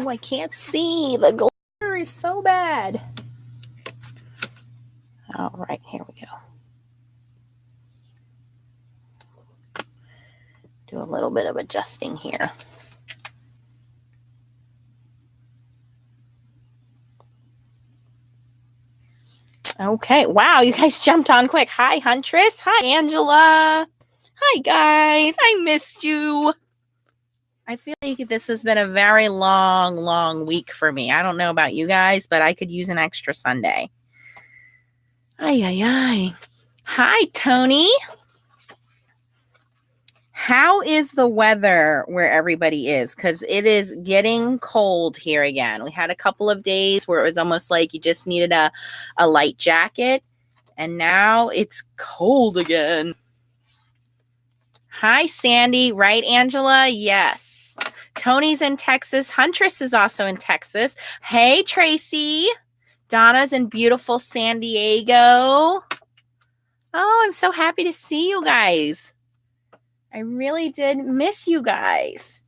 Oh, I can't see. The glare is so bad. All right, here we go. Do a little bit of adjusting here. Okay. Wow, you guys jumped on quick. Hi, Huntress. Hi, Angela. Hi, guys. I missed you. I feel like this has been a very long week for me. I don't know about you guys, but I could use an extra Sunday. Ay. Hi, Tony. How is the weather where everybody is? Because it is getting cold here again. We had a couple of days where it was almost like you just needed a light jacket. And now it's cold again. Hi, Sandy. Right, Angela? Yes. Tony's in Texas. Huntress is also in Texas. Hey, Tracy. Donna's in beautiful San Diego. Oh, I'm so happy to see you guys. I really did miss you guys.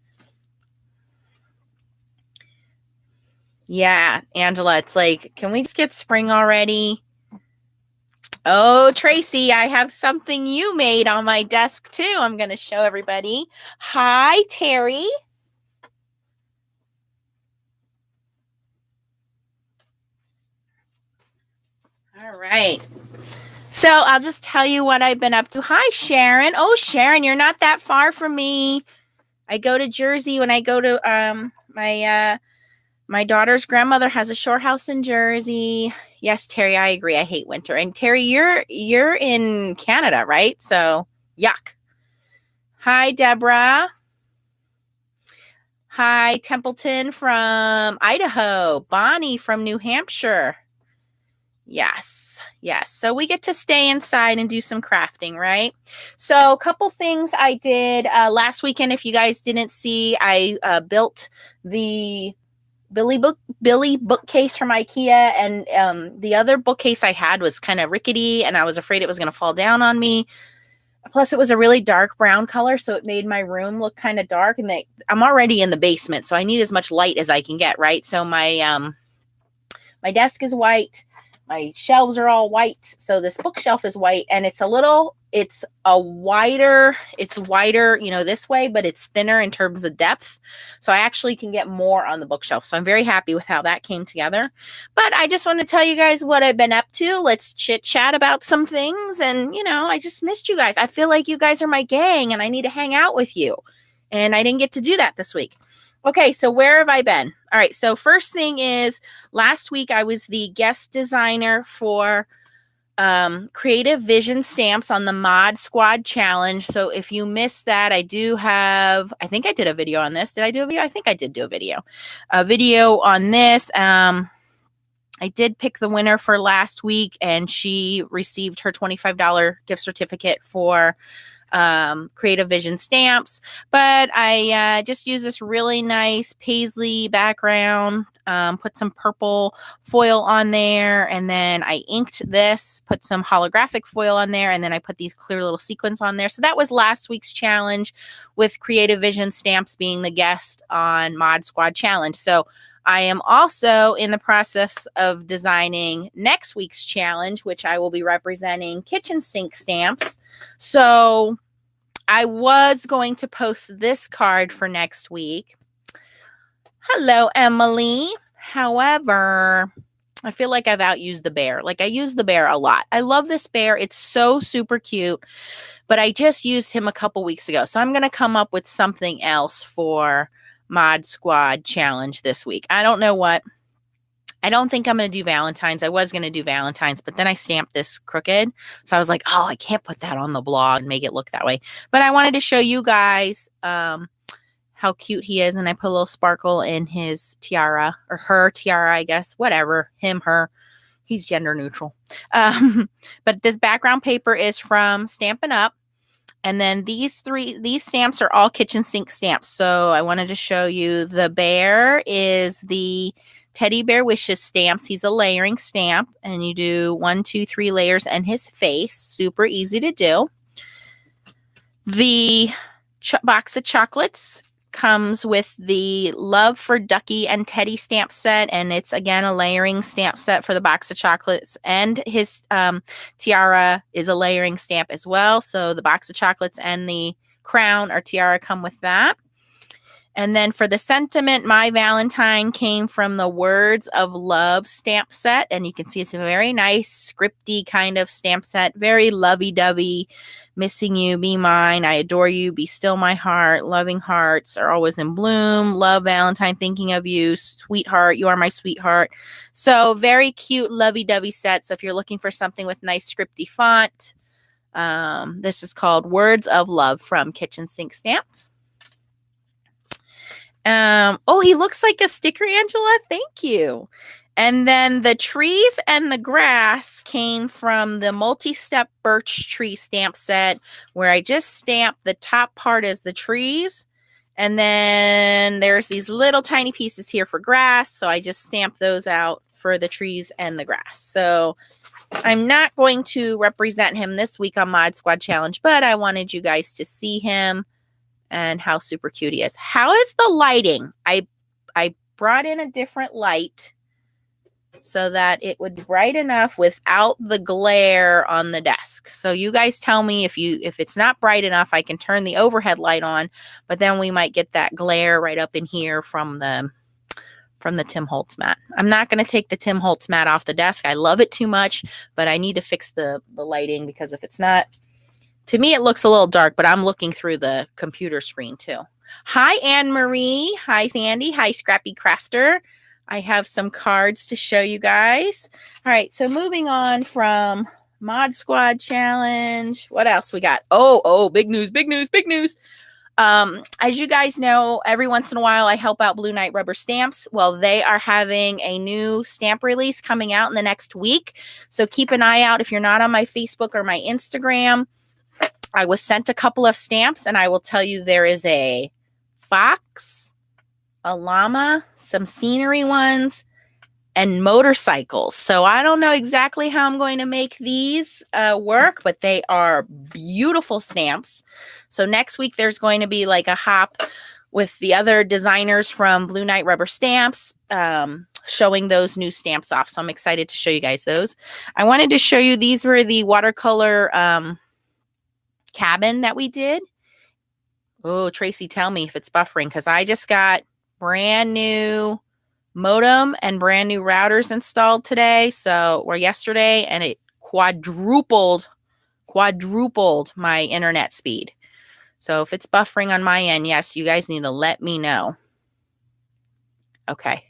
Yeah, Angela, it's like, can we just get spring already? Oh, Tracy, I have something you made on my desk too. I'm going to show everybody. Hi, Terry. All right. So I'll just tell you what I've been up to. Hi, Sharon. Oh, Sharon, you're not that far from me. I go to Jersey when I go to my daughter's grandmother has a shore house in Jersey. Yes, Terry, I agree. I hate winter. And Terry, you're in Canada, right? So, yuck. Hi, Deborah. Hi, Templeton from Idaho. Bonnie from New Hampshire. Yes. So we get to stay inside and do some crafting, right? So a couple things I did last weekend. If you guys didn't see, I built the Billy bookcase from IKEA, and the other bookcase I had was kind of rickety, and I was afraid it was going to fall down on me. Plus, it was a really dark brown color, so it made my room look kind of dark. And I'm already in the basement, so I need as much light as I can get, right? So my desk is white. My shelves are all white. So this bookshelf is white, and it's wider, this way, but it's thinner in terms of depth. So I actually can get more on the bookshelf. So I'm very happy with how that came together. But I just want to tell you guys what I've been up to. Let's chit chat about some things. And, I just missed you guys. I feel like you guys are my gang and I need to hang out with you. And I didn't get to do that this week. Okay, so where have I been? All right, so first thing is last week I was the guest designer for Creative Vision stamps on the Mod Squad Challenge. So if you missed that, I think I did a video on this. Did I do a video? I think I did do a video on this. I did pick the winner for last week, and she received her $25 gift certificate for Creative Vision stamps. But I just used this really nice paisley background, put some purple foil on there, and then I inked this, put some holographic foil on there, and then I put these clear little sequins on there. So that was last week's challenge, with Creative Vision stamps being the guest on Mod Squad Challenge. So I am also in the process of designing next week's challenge, which I will be representing kitchen sink stamps. So I was going to post this card for next week. Hello, Emily. However, I feel like I've outused the bear. Like, I use the bear a lot. I love this bear. It's so super cute, but I just used him a couple weeks ago. So I'm going to come up with something else for Mod Squad Challenge this week. I don't know what. I don't think I'm going to do Valentine's. I was going to do Valentine's, but then I stamped this crooked. So I was like, I can't put that on the blog and make it look that way. But I wanted to show you guys how cute he is. And I put a little sparkle in his tiara, or her tiara, I guess. Whatever. Him, her. He's gender neutral. But this background paper is from Stampin' Up. And then these stamps are all kitchen sink stamps. So I wanted to show you, the bear is the Teddy Bear Wishes stamps. He's a layering stamp, and you do 1, 2, 3 layers and his face. Super easy to do. The box of chocolates comes with the Love for Ducky and Teddy stamp set, and it's again a layering stamp set for the box of chocolates, and his tiara is a layering stamp as well. So the box of chocolates and the crown or tiara come with that. And then for the sentiment, My Valentine came from the Words of Love stamp set. And you can see it's a very nice, scripty kind of stamp set. Very lovey-dovey. Missing you, be mine. I adore you, be still my heart. Loving hearts are always in bloom. Love, Valentine, thinking of you. Sweetheart, you are my sweetheart. So very cute, lovey-dovey set. So if you're looking for something with nice, scripty font, this is called Words of Love from Kitchen Sink Stamps. Oh, he looks like a sticker, Angela. Thank you. And then the trees and the grass came from the multi-step birch tree stamp set, where I just stamped the top part as the trees. And then there's these little tiny pieces here for grass. So I just stamped those out for the trees and the grass. So I'm not going to represent him this week on Mod Squad Challenge, but I wanted you guys to see him and how super cute he is. How is the lighting? I brought in a different light so that it would be bright enough without the glare on the desk. So you guys tell me if it's not bright enough, I can turn the overhead light on, but then we might get that glare right up in here from the Tim Holtz mat. I'm not going to take the Tim Holtz mat off the desk. I love it too much, but I need to fix the lighting, because if it's not, to me, it looks a little dark, but I'm looking through the computer screen too. Hi, Anne Marie. Hi, Sandy. Hi, Scrappy Crafter. I have some cards to show you guys. All right, so moving on from Mod Squad Challenge. What else we got? Oh, big news, big news, big news. As you guys know, every once in a while I help out Blue Knight Rubber Stamps. Well, they are having a new stamp release coming out in the next week. So keep an eye out if you're not on my Facebook or my Instagram. I was sent a couple of stamps, and I will tell you there is a fox, a llama, some scenery ones, and motorcycles. So I don't know exactly how I'm going to make these work, but they are beautiful stamps. So next week there's going to be like a hop with the other designers from Blue Knight Rubber Stamps, showing those new stamps off. So I'm excited to show you guys those. I wanted to show you, these were the watercolor cabin that we did. Oh, Tracy, tell me if it's buffering, because I just got brand new modem and brand new routers installed today, or yesterday, and it quadrupled my internet speed. So if it's buffering on my end, yes, you guys need to let me know. Okay.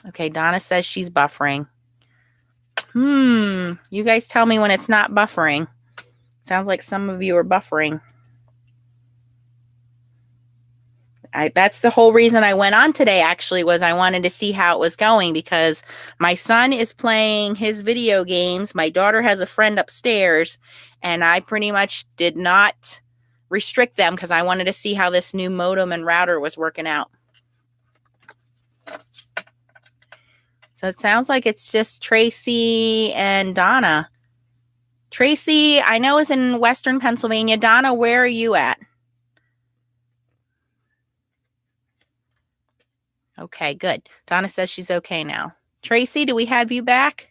Okay, Donna says she's buffering. You guys tell me when it's not buffering. Sounds like some of you are buffering. That's the whole reason I went on today, actually, was I wanted to see how it was going, because my son is playing his video games. My daughter has a friend upstairs, and I pretty much did not restrict them because I wanted to see how this new modem and router was working out. So it sounds like it's just Tracy and Donna. Tracy, I know, is in Western Pennsylvania. Donna, where are you at? Okay, good. Donna says she's okay now. Tracy, do we have you back?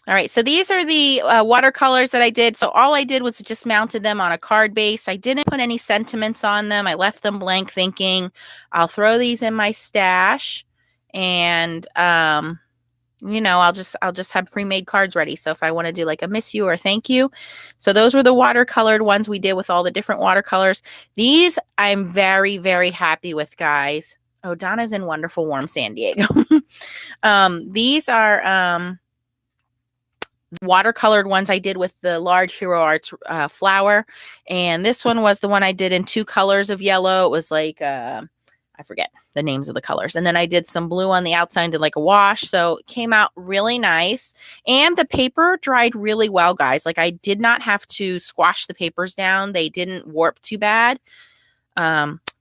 All right, so these are the watercolors that I did. So all I did was just mounted them on a card base. I didn't put any sentiments on them. I left them blank, thinking I'll throw these in my stash, and you know, I'll just have pre-made cards ready. So if I want to do like a miss you or thank you. So those were the watercolored ones we did with all the different watercolors. These I'm very, very happy with, guys. Oh, Donna's in wonderful warm San Diego. These are watercolored ones I did with the large Hero Arts flower. And this one was the one I did in 2 colors of yellow. It was like I forget the names of the colors. And then I did some blue on the outside and did like a wash. So it came out really nice. And the paper dried really well, guys. Like, I did not have to squash the papers down. They didn't warp too bad.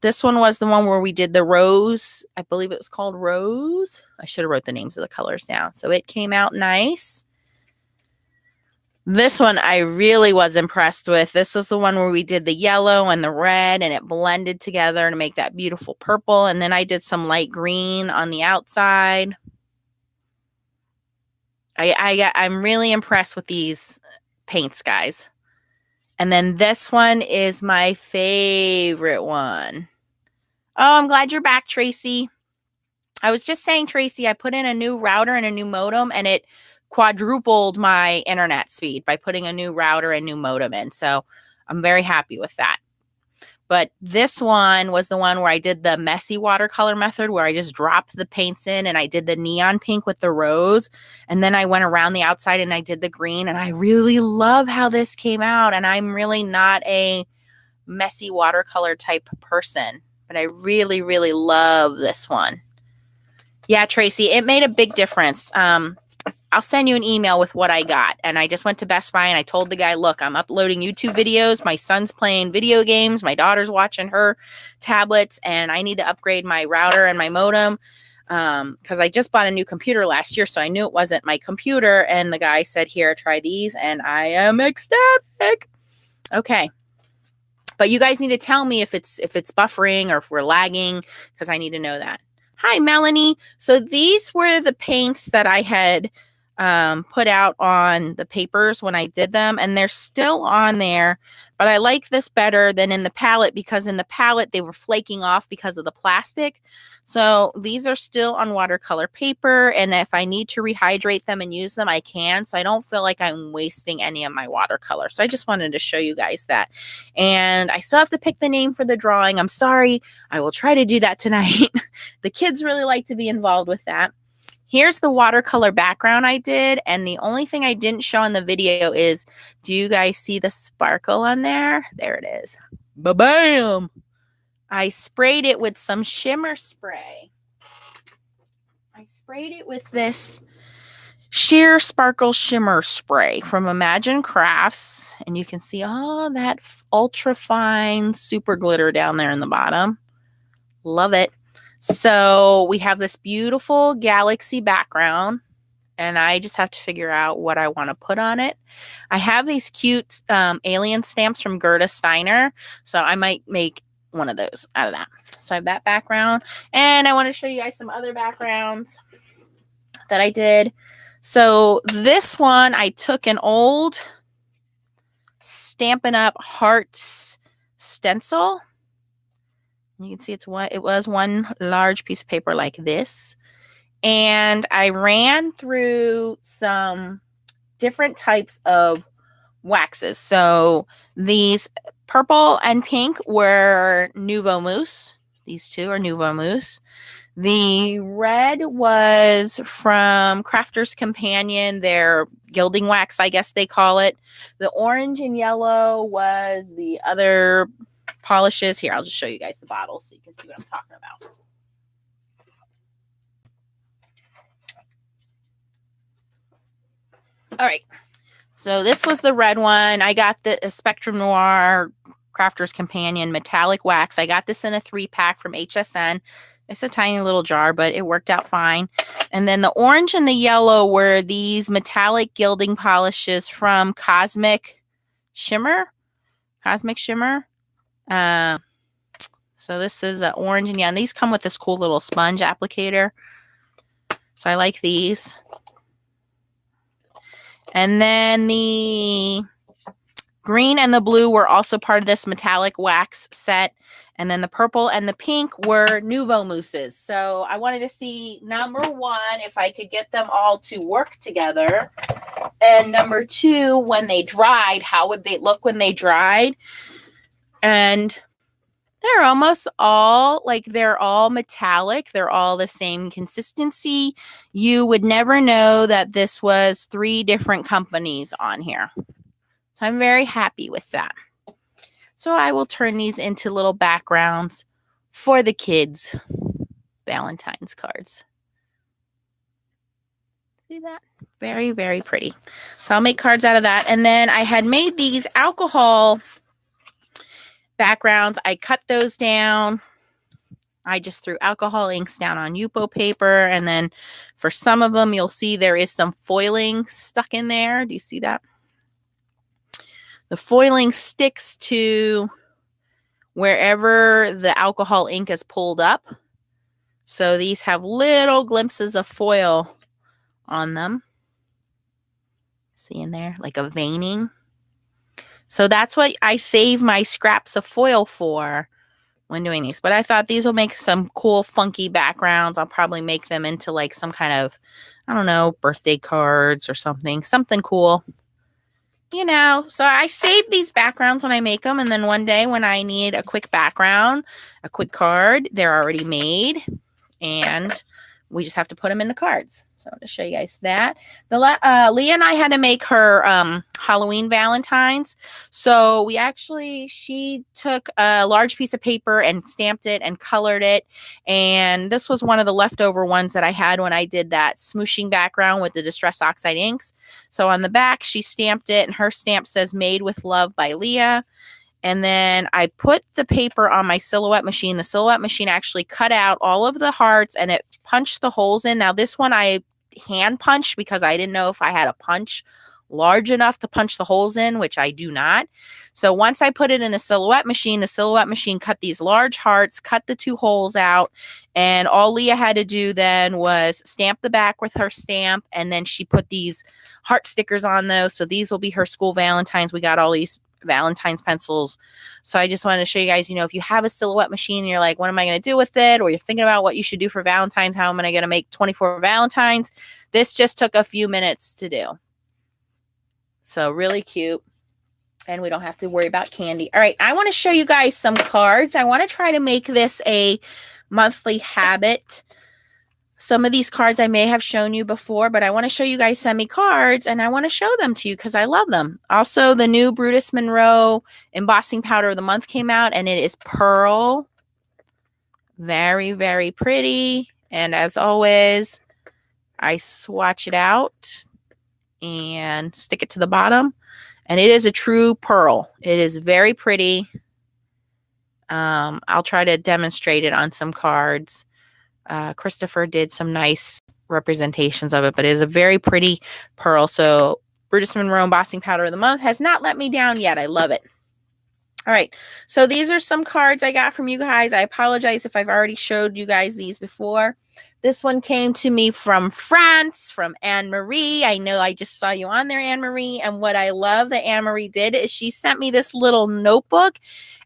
This one was the one where we did the rose. I believe it was called Rose. I should have wrote the names of the colors down. So it came out nice. This one I really was impressed with. This was the one where we did the yellow and the red and it blended together to make that beautiful purple. And then I did some light green on the outside. I'm really impressed with these paints, guys. And then this one is my favorite one. Oh, I'm glad you're back, Tracy. I was just saying, Tracy, I put in a new router and a new modem, and it quadrupled my internet speed by putting a new router and new modem in. So I'm very happy with that. But this one was the one where I did the messy watercolor method, where I just dropped the paints in and I did the neon pink with the rose. And then I went around the outside and I did the green. And I really love how this came out. And I'm really not a messy watercolor type person, but I really, really love this one. Yeah, Tracy, it made a big difference. I'll send you an email with what I got. And I just went to Best Buy and I told the guy, look, I'm uploading YouTube videos. My son's playing video games. My daughter's watching her tablets, and I need to upgrade my router and my modem because I just bought a new computer last year. So I knew it wasn't my computer. And the guy said, here, try these. And I am ecstatic. Okay. But you guys need to tell me if it's buffering or if we're lagging, because I need to know that. Hi, Melanie. So these were the paints that I had put out on the papers when I did them, and they're still on there, but I like this better than in the palette because in the palette they were flaking off because of the plastic. So these are still on watercolor paper, and if I need to rehydrate them and use them, I can. So I don't feel like I'm wasting any of my watercolor. So I just wanted to show you guys that. And I still have to pick the name for the drawing. I'm sorry. I will try to do that tonight. The kids really like to be involved with that. Here's the watercolor background I did, and the only thing I didn't show in the video is, do you guys see the sparkle on there? There it is. Ba-bam! I sprayed it with some shimmer spray. I sprayed it with this Sheer Sparkle Shimmer Spray from Imagine Crafts, and you can see all that ultra fine super glitter down there in the bottom. Love it. So we have this beautiful galaxy background, and I just have to figure out what I want to put on it. I have these cute alien stamps from Gerda Steiner, so I might make one of those out of that. So I have that background, and I want to show you guys some other backgrounds that I did. So this one, I took an old Stampin' Up! Hearts stencil. You can see it was one large piece of paper like this. And I ran through some different types of waxes. So these purple and pink were Nouveau Mousse. These two are Nouveau Mousse. The red was from Crafter's Companion, their gilding wax, I guess they call it. The orange and yellow was the other polishes. Here, I'll just show you guys the bottle so you can see what I'm talking about. All right. So this was the red one. I got the Spectrum Noir Crafter's Companion metallic wax. I got this in a 3-pack from HSN. It's a tiny little jar, but it worked out fine. And then the orange and the yellow were these metallic gilding polishes from Cosmic Shimmer. So this is an orange and yellow. And these come with this cool little sponge applicator. So I like these. And then the green and the blue were also part of this metallic wax set. And then the purple and the pink were Nouveau Mousses. So I wanted to see, number one, if I could get them all to work together. And number two, when they dried, how would they look when they dried? And they're almost all, they're all metallic. They're all the same consistency. You would never know that this was 3 different companies on here. So I'm very happy with that. So I will turn these into little backgrounds for the kids' Valentine's cards. See that? Very, very pretty. So I'll make cards out of that. And then I had made these alcohol backgrounds. I cut those down. I just threw alcohol inks down on Yupo paper. And then for some of them, you'll see there is some foiling stuck in there. Do you see that? The foiling sticks to wherever the alcohol ink is pulled up. So these have little glimpses of foil on them. See in there, like a veining. So that's what I save my scraps of foil for when doing these. But I thought these will make some cool, funky backgrounds. I'll probably make them into like some kind of, I don't know, birthday cards or something cool. You know, so I save these backgrounds when I make them. And then one day when I need a quick background, a quick card, they're already made. And we just have to put them in the cards. So to show you guys that. Leah and I had to make her Halloween Valentines. So she took a large piece of paper and stamped it and colored it. And this was one of the leftover ones that I had when I did that smooshing background with the Distress Oxide inks. So on the back, she stamped it, and her stamp says Made with Love by Leah. And then I put the paper on my Silhouette machine. The Silhouette machine actually cut out all of the hearts and it punched the holes in. Now this one I hand punched because I didn't know if I had a punch large enough to punch the holes in, which I do not. So once I put it in the Silhouette machine cut these large hearts, cut the 2 holes out. And all Leah had to do then was stamp the back with her stamp. And then she put these heart stickers on those. So these will be her school Valentines. We got all these Valentine's pencils. So I just wanted to show you guys, if you have a Silhouette machine and you're like, what am I going to do with it? Or you're thinking about what you should do for Valentine's, how am I going to make 24 Valentines? This just took a few minutes to do. So really cute. And we don't have to worry about candy. All right. I want to show you guys some cards. I want to try to make this a monthly habit. Some of these cards I may have shown you before, but I want to show you guys semi cards and I want to show them to you because I love them. Also, the new Brutus Monroe embossing powder of the month came out and it is pearl. Very, very pretty. And as always, I swatch it out and stick it to the bottom. And it is a true pearl. It is very pretty. I'll try to demonstrate it on some cards. Christopher did some nice representations of it, but it is a very pretty pearl. So Brutus Monroe embossing powder of the month has not let me down yet. I love it. All right. So these are some cards I got from you guys. I apologize if I've already showed you guys these before. This one came to me from France, from Anne-Marie. I know I just saw you on there, Anne-Marie. And what I love that Anne-Marie did is she sent me this little notebook.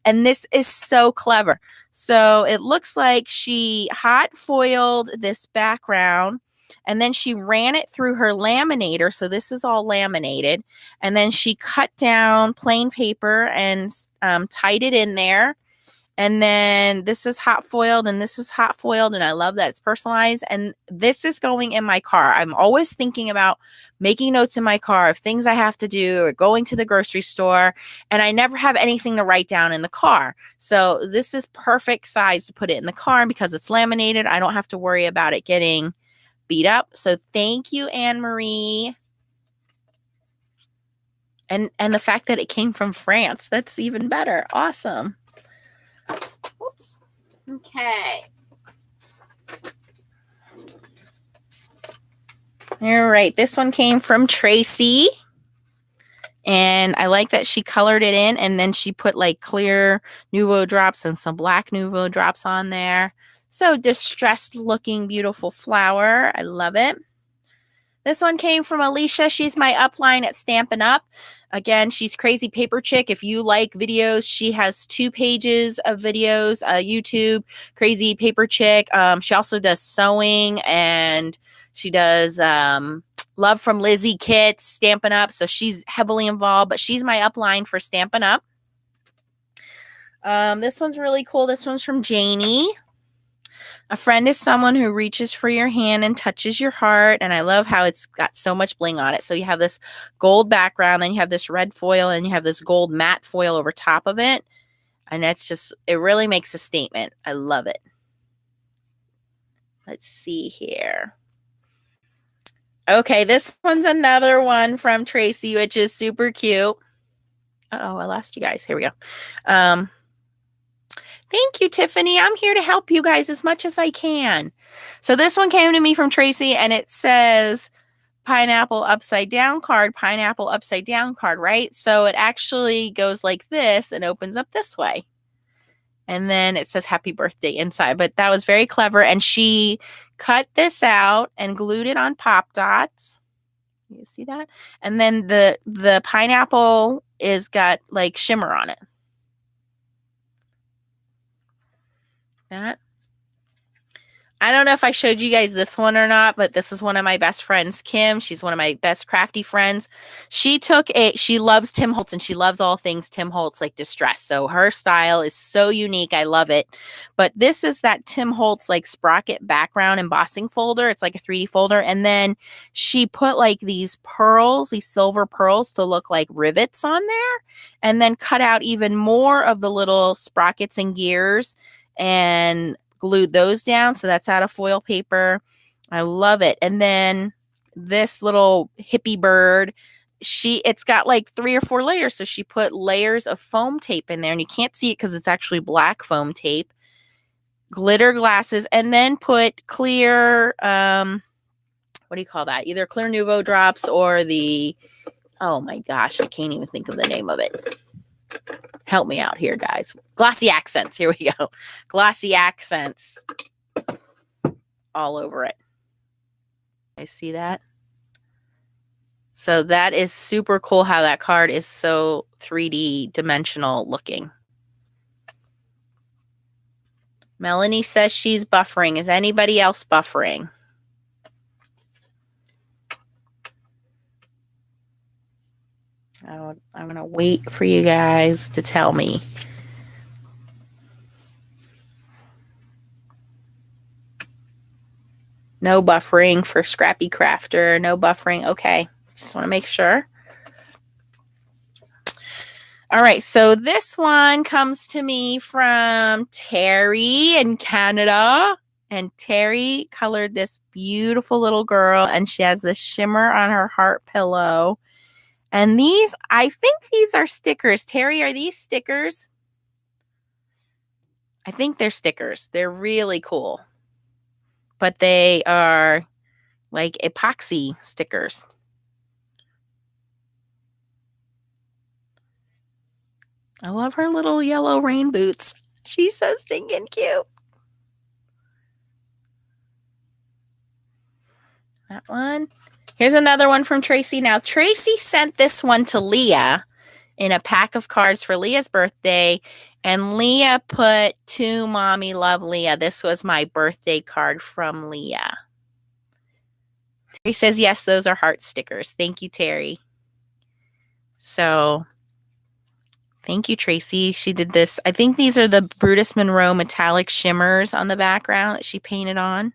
And this is so clever. So it looks like she hot foiled this background and then she ran it through her laminator. So this is all laminated. And then she cut down plain paper and tied it in there. And then this is hot foiled and this is hot foiled. And I love that it's personalized. And this is going in my car. I'm always thinking about making notes in my car of things I have to do or going to the grocery store. And I never have anything to write down in the car. So this is perfect size to put it in the car because it's laminated. I don't have to worry about it getting beat up. So thank you, Anne-Marie. And the fact that it came from France, that's even better. Awesome. Whoops. Okay. All right. This one came from Tracy. And I like that she colored it in and then she put like clear Nuvo drops and some black Nuvo drops on there. So distressed looking, beautiful flower. I love it. This one came from Alicia. She's my upline at Stampin' Up. Again, she's Crazy Paper Chick. If you like videos, she has 2 pages of videos, YouTube, Crazy Paper Chick. She also does sewing and she does Love from Lizzie kits, Stampin' Up. So she's heavily involved, but she's my upline for Stampin' Up. This one's really cool. This one's from Janie. A friend is someone who reaches for your hand and touches your heart. And I love how it's got so much bling on it. So you have this gold background, then you have this red foil, and you have this gold matte foil over top of it. And that's just, it really makes a statement. I love it. Let's see here. Okay, this one's another one from Tracy, which is super cute. Uh-oh, I lost you guys. Here we go. Thank you, Tiffany. I'm here to help you guys as much as I can. So this one came to me from Tracy, and it says, pineapple upside down card, pineapple upside down card, right? So it actually goes like this and opens up this way. And then it says happy birthday inside. But that was very clever. And she cut this out and glued it on Pop Dots. You see that? And then the pineapple is got like shimmer on it. That. I don't know if I showed you guys this one or not, but this is one of my best friends, Kim. She's one of my best crafty friends. She loves Tim Holtz and she loves all things Tim Holtz, like distress. So her style is so unique. I love it. But this is that Tim Holtz like sprocket background embossing folder. It's like a 3D folder. And then she put like these pearls, these silver pearls to look like rivets on there. And then cut out even more of the little sprockets and gears and glued those down. So that's out of foil paper. I love it. And then this little hippie bird, it's got like 3 or 4 layers. So she put layers of foam tape in there, and you can't see it because it's actually black foam tape, glitter glasses, and then put clear, what do you call that? Either Clear Nuvo drops or oh my gosh, I can't even think of the name of it. Help me out here, guys. Glossy accents. Here we go. Glossy accents all over it. I see that. So that is super cool how that card is so 3D dimensional looking. Melanie says she's buffering. Is anybody else buffering? I'm going to wait for you guys to tell me. No buffering for Scrappy Crafter. No buffering. Okay. Just want to make sure. All right. So this one comes to me from Terry in Canada. And Terry colored this beautiful little girl. And she has this shimmer on her heart pillow. And I think these are stickers. Terry, are these stickers? I think they're stickers. They're really cool. But they are like epoxy stickers. I love her little yellow rain boots. She's so stinking cute. That one. Here's another one from Tracy. Now, Tracy sent this one to Leah in a pack of cards for Leah's birthday. And Leah put to Mommy Love Leah. This was my birthday card from Leah. Terry says, yes, those are heart stickers. Thank you, Terry. So, thank you, Tracy. She did this. I think these are the Brutus Monroe metallic shimmers on the background that she painted on.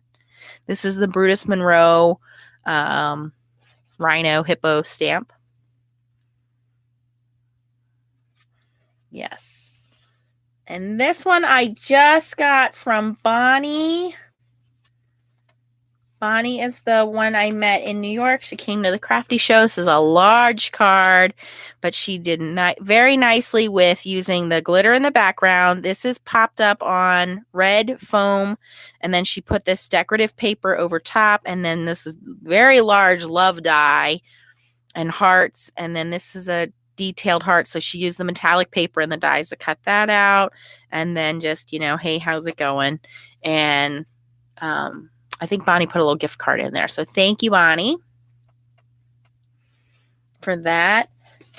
This is the Brutus Monroe Rhino Hippo stamp. Yes. And this one I just got from Bonnie. Bonnie is the one I met in New York. She came to the Crafty Show. This is a large card, but she did very nicely with using the glitter in the background. This is popped up on red foam, and then she put this decorative paper over top, and then this very large love die and hearts, and then this is a detailed heart. So she used the metallic paper and the dies to cut that out, and then just, hey, how's it going? And I think Bonnie put a little gift card in there. So thank you, Bonnie, for that.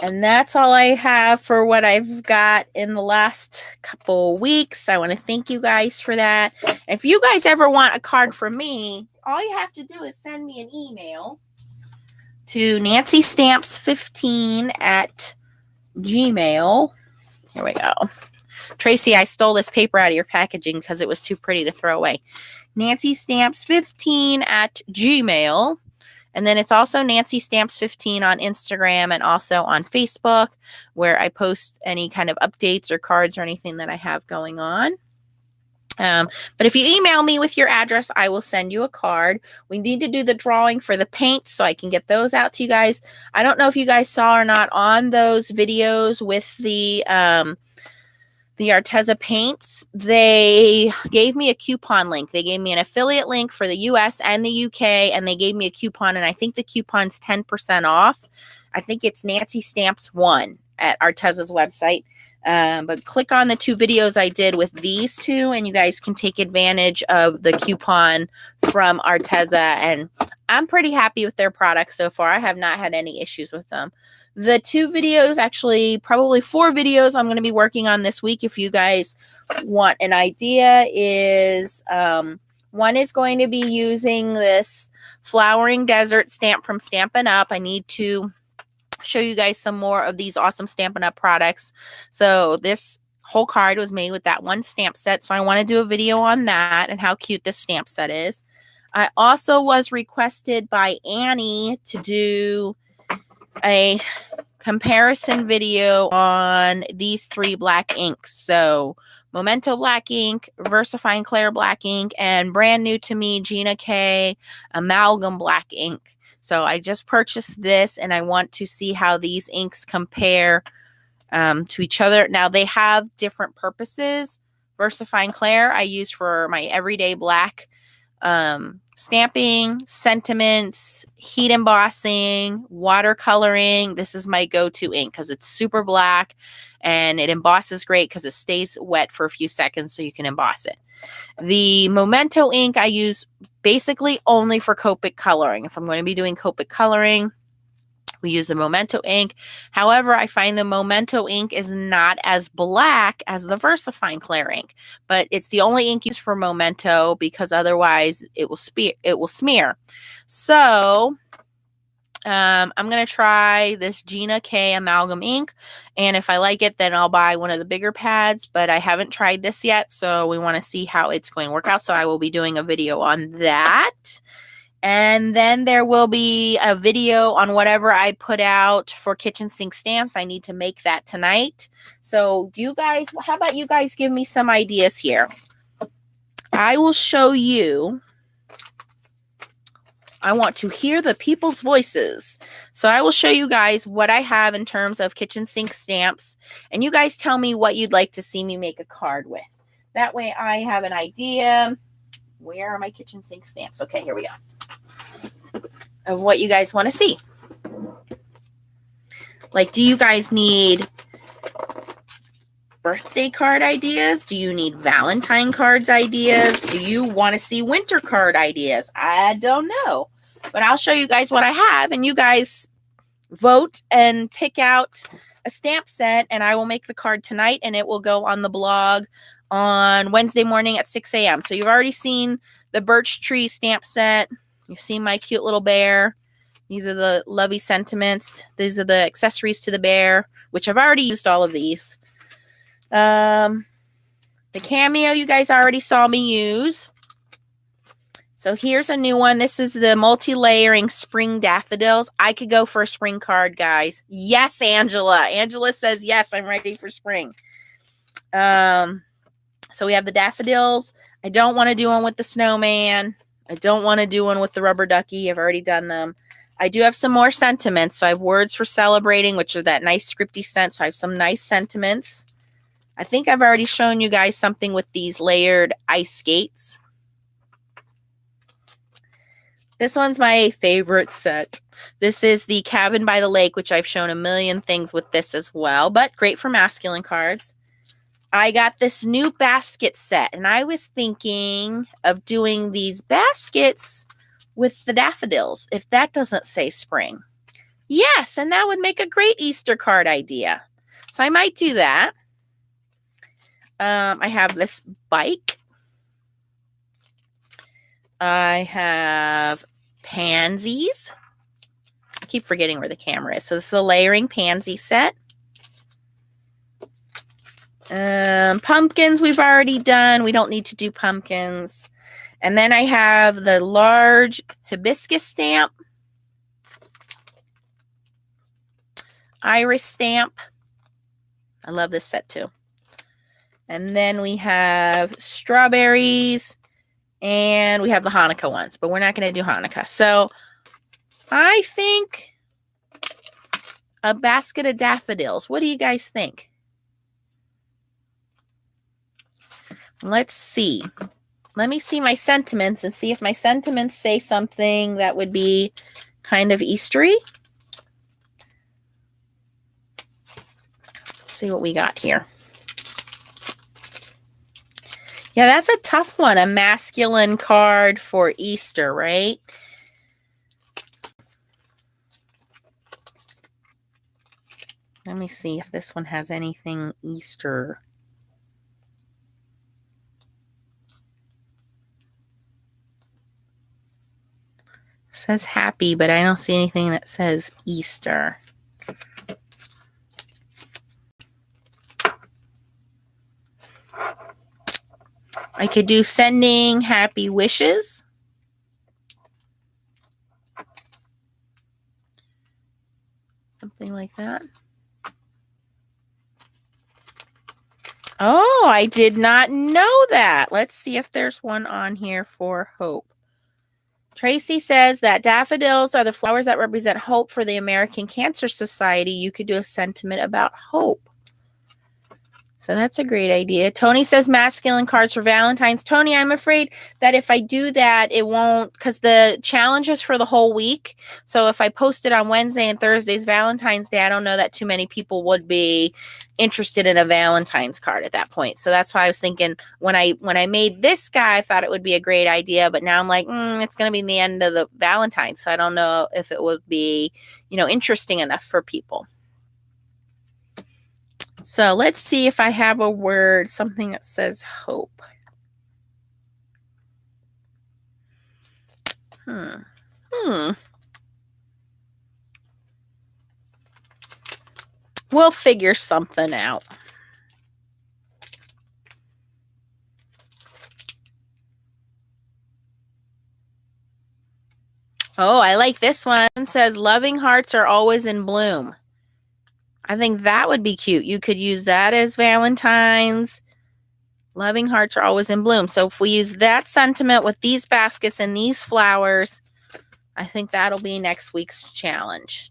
And that's all I have for what I've got in the last couple weeks. I want to thank you guys for that. If you guys ever want a card from me, all you have to do is send me an email to nancystamps15@gmail. Here we go. Tracy, I stole this paper out of your packaging because it was too pretty to throw away. nancystamps15@gmail. And then it's also Nancy Stamps 15 on Instagram and also on Facebook, where I post any kind of updates or cards or anything that I have going on. But if you email me with your address, I will send you a card. We need to do the drawing for the paint so I can get those out to you guys. I don't know if you guys saw or not on those videos with the the Arteza paints, they gave me a coupon link. They gave me an affiliate link for the US and the UK, and they gave me a coupon, and I think the coupon's 10% off. I think it's Nancy Stamps 1 at Arteza's website. But click on the 2 videos I did with these 2, and you guys can take advantage of the coupon from Arteza. And I'm pretty happy with their products so far. I have not had any issues with them. The 2 videos, actually probably 4 videos I'm going to be working on this week, if you guys want an idea, is one is going to be using this Flowering Desert stamp from Stampin' Up. I need to show you guys some more of these awesome Stampin' Up products. So this whole card was made with that one stamp set. So I want to do a video on that and how cute this stamp set is. I also was requested by Annie to do a comparison video on these 3 black inks. So Memento black ink, VersaFine Clair black ink, and brand new to me, Gina K Amalgam black ink. So I just purchased this, and I want to see how these inks compare to each other. Now, they have different purposes. VersaFine Clair I use for my everyday black stamping, sentiments, heat embossing, watercoloring. This is my go-to ink because it's super black and it embosses great because it stays wet for a few seconds so you can emboss it. The Memento ink I use basically only for Copic coloring. If I'm going to be doing Copic coloring, we use the Memento ink. However, I find the Memento ink is not as black as the VersaFine Clair ink, but it's the only ink used for Memento because otherwise it will smear. So I'm going to try this Gina K Amalgam ink, and if I like it, then I'll buy one of the bigger pads, but I haven't tried this yet, so we want to see how it's going to work out, so I will be doing a video on that. And then there will be a video on whatever I put out for kitchen sink stamps. I need to make that tonight. So you guys, how about you guys give me some ideas here? I will show you. I want to hear the people's voices. So I will show you guys what I have in terms of kitchen sink stamps. And you guys tell me what you'd like to see me make a card with. That way I have an idea. Where are my kitchen sink stamps? Okay, here we go. Of what you guys want to see. Like, do you guys need birthday card ideas? Do you need Valentine cards ideas? Do you want to see winter card ideas? I don't know. But I'll show you guys what I have, and you guys vote and pick out a stamp set, and I will make the card tonight, and it will go on the blog on Wednesday morning at 6 a.m. So you've already seen the birch tree stamp set. You've seen my cute little bear. These are the lovey sentiments. These are the accessories to the bear, which I've already used all of these. The cameo you guys already saw me use. So here's a new one. This is the multi-layering spring daffodils. I could go for a spring card, guys. Yes, Angela. Angela says, yes, I'm ready for spring. So we have the daffodils. I don't want to do one with the snowman. I don't want to do one with the rubber ducky. I've already done them. I do have some more sentiments. So I have words for celebrating, which are that nice scripty scent. So I have some nice sentiments. I think I've already shown you guys something with these layered ice skates. This one's my favorite set. This is the Cabin by the Lake, which I've shown a million things with this as well, but great for masculine cards. I got this new basket set, and I was thinking of doing these baskets with the daffodils, if that doesn't say spring. Yes, and that would make a great Easter card idea. So I might do that. I have this bike. I have pansies. I keep forgetting where the camera is. So this is a layering pansy set. Pumpkins we've already done. We don't need to do pumpkins. And then I have the large hibiscus stamp. Iris stamp. I love this set too. And then we have strawberries. And we have the Hanukkah ones. But we're not going to do Hanukkah. So I think a basket of daffodils. What do you guys think? Let's see. Let me see my sentiments and see if my sentiments say something that would be kind of Eastery. Let's see what we got here. Yeah, that's a tough one. A masculine card for Easter, right? Let me see if this one has anything Easter. It says happy, but I don't see anything that says Easter. I could do sending happy wishes. Something like that. Oh, I did not know that. Let's see if there's one on here for hope. Tracy says that daffodils are the flowers that represent hope for the American Cancer Society. You could do a sentiment about hope. So that's a great idea. Tony says masculine cards for Valentine's. Tony, I'm afraid that if I do that, it won't, because the challenge is for the whole week. So if I post it on Wednesday and Thursday's Valentine's Day, I don't know that too many people would be interested in a Valentine's card at that point. So that's why I was thinking when I made this guy, I thought it would be a great idea. But now I'm like, it's going to be the end of the Valentine's. So I don't know if it would be, interesting enough for people. So let's see if I have a word, something that says hope. We'll figure something out. Oh, I like this one. It says loving hearts are always in bloom. I think that would be cute. You could use that as Valentine's. Loving hearts are always in bloom. So if we use that sentiment with these baskets and these flowers, I think that'll be next week's challenge.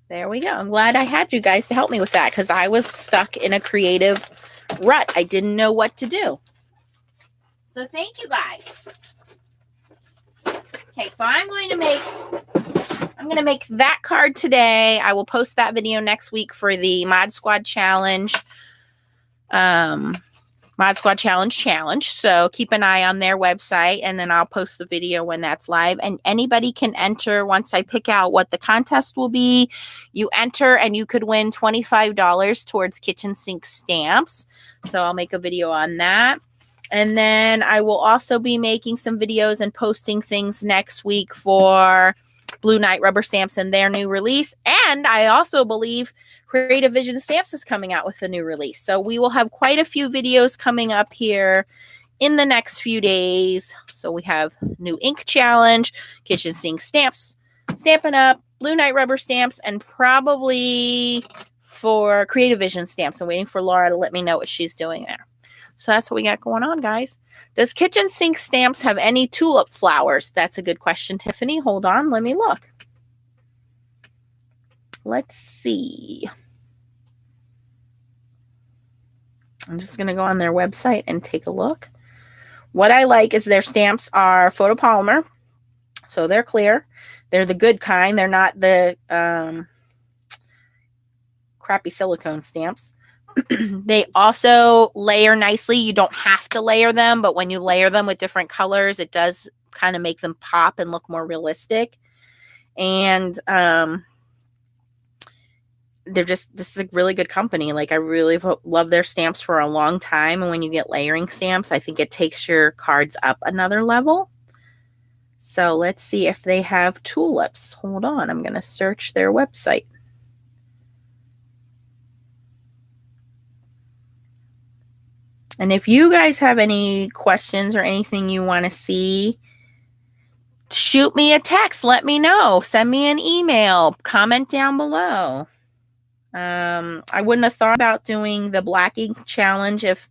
There we go. I'm glad I had you guys to help me with that because I was stuck in a creative rut. I didn't know what to do. So thank you guys. Okay, so I'm going to make that card today. I will post that video next week for the Mod Squad Challenge. Mod Squad Challenge. So keep an eye on their website, and then I'll post the video when that's live. And anybody can enter once I pick out what the contest will be. You enter, and you could win $25 towards kitchen sink stamps. So I'll make a video on that. And then I will also be making some videos and posting things next week for Blue Knight Rubber Stamps and their new release. And I also believe Creative Vision Stamps is coming out with a new release. So we will have quite a few videos coming up here in the next few days. So we have new ink challenge, kitchen sink stamps, Stampin' Up, Blue Knight Rubber Stamps, and probably for Creative Vision Stamps. I'm waiting for Laura to let me know what she's doing there. So that's what we got going on, guys. Does kitchen sink stamps have any tulip flowers? That's a good question, Tiffany. Hold on. Let me look. Let's see. I'm just going to go on their website and take a look. What I like is their stamps are photopolymer. So they're clear. They're the good kind. They're not the crappy silicone stamps. They also layer nicely. You don't have to layer them, but when you layer them with different colors, it does kind of make them pop and look more realistic. And this is a really good company. Like I really love their stamps for a long time. And when you get layering stamps, I think it takes your cards up another level. So let's see if they have tulips. Hold on. I'm going to search their website. And if you guys have any questions or anything you want to see, shoot me a text. Let me know. Send me an email. Comment down below. I wouldn't have thought about doing the black ink challenge if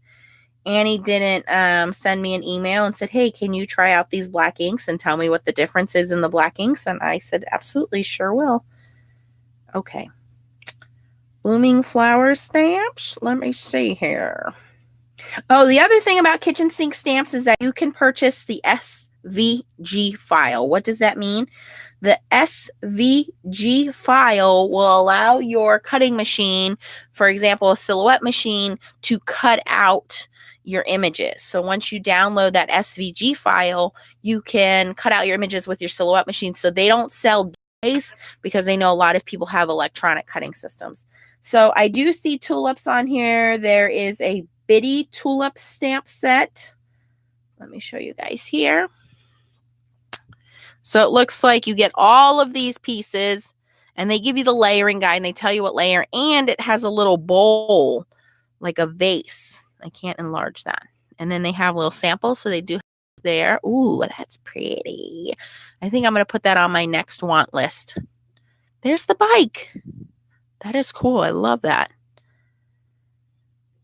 Annie didn't send me an email and said, hey, can you try out these black inks and tell me what the difference is in the black inks? And I said, absolutely, sure will. Okay. Blooming flower stamps. Let me see here. Oh, the other thing about kitchen sink stamps is that you can purchase the SVG file. What does that mean? The SVG file will allow your cutting machine, for example, a silhouette machine, to cut out your images. So once you download that SVG file, you can cut out your images with your silhouette machine so they don't sell days, because they know a lot of people have electronic cutting systems. So I do see tulips on here. There is a Bitty tulip stamp set. Let me show you guys here. So it looks like you get all of these pieces, and they give you the layering guide, and they tell you what layer, and it has a little bowl, like a vase. I can't enlarge that. And then they have little samples, so they do there. Ooh, that's pretty. I think I'm going to put that on my next want list. There's the bike. That is cool. I love that.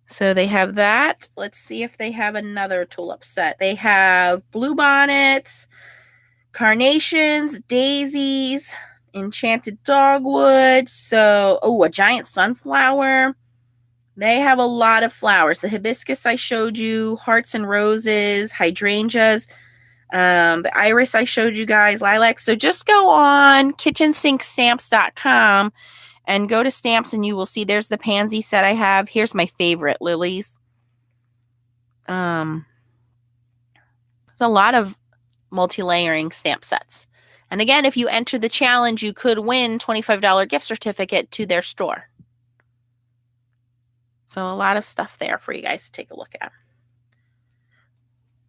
So they have that. Let's see if they have another tulip set. They have blue bonnets, carnations, daisies, enchanted dogwood. So, oh, a giant sunflower. They have a lot of flowers. The hibiscus I showed you, hearts and roses, hydrangeas, the iris I showed you guys, lilacs. So just go on kitchensinkstamps.com and go to stamps, and you will see there's the pansy set I have. Here's my favorite, lilies. There's a lot of multi-layering stamp sets. And again, if you enter the challenge, you could win $25 gift certificate to their store. So a lot of stuff there for you guys to take a look at.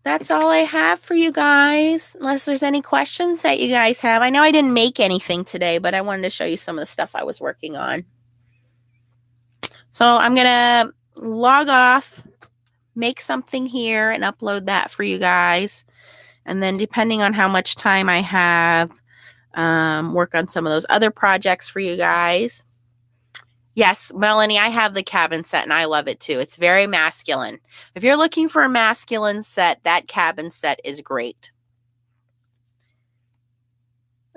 That's all I have for you guys, unless there's any questions that you guys have. I know I didn't make anything today, but I wanted to show you some of the stuff I was working on. So I'm going to log off, make something here, and upload that for you guys. And then depending on how much time I have, work on some of those other projects for you guys. Yes, Melanie, I have the cabin set, and I love it too. It's very masculine. If you're looking for a masculine set, that cabin set is great.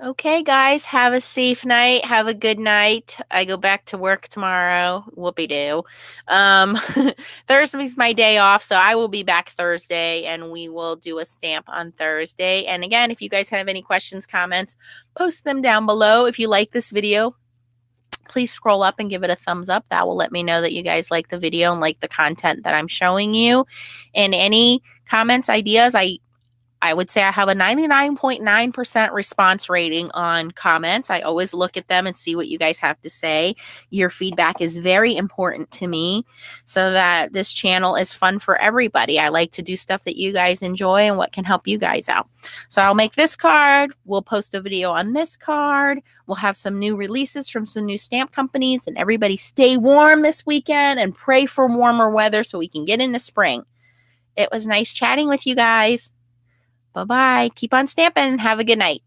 Okay, guys, have a safe night. Have a good night. I go back to work tomorrow. Whoopie-doo. Thursday's my day off, so I will be back Thursday, and we will do a stamp on Thursday. And again, if you guys have any questions, comments, post them down below. If you like this video, please scroll up and give it a thumbs up. That will let me know that you guys like the video and like the content that I'm showing you. And any comments, ideas, I would say I have a 99.9% response rating on comments. I always look at them and see what you guys have to say. Your feedback is very important to me so that this channel is fun for everybody. I like to do stuff that you guys enjoy and what can help you guys out. So I'll make this card. We'll post a video on this card. We'll have some new releases from some new stamp companies, and everybody stay warm this weekend and pray for warmer weather so we can get into spring. It was nice chatting with you guys. Bye-bye. Keep on stamping. Have a good night.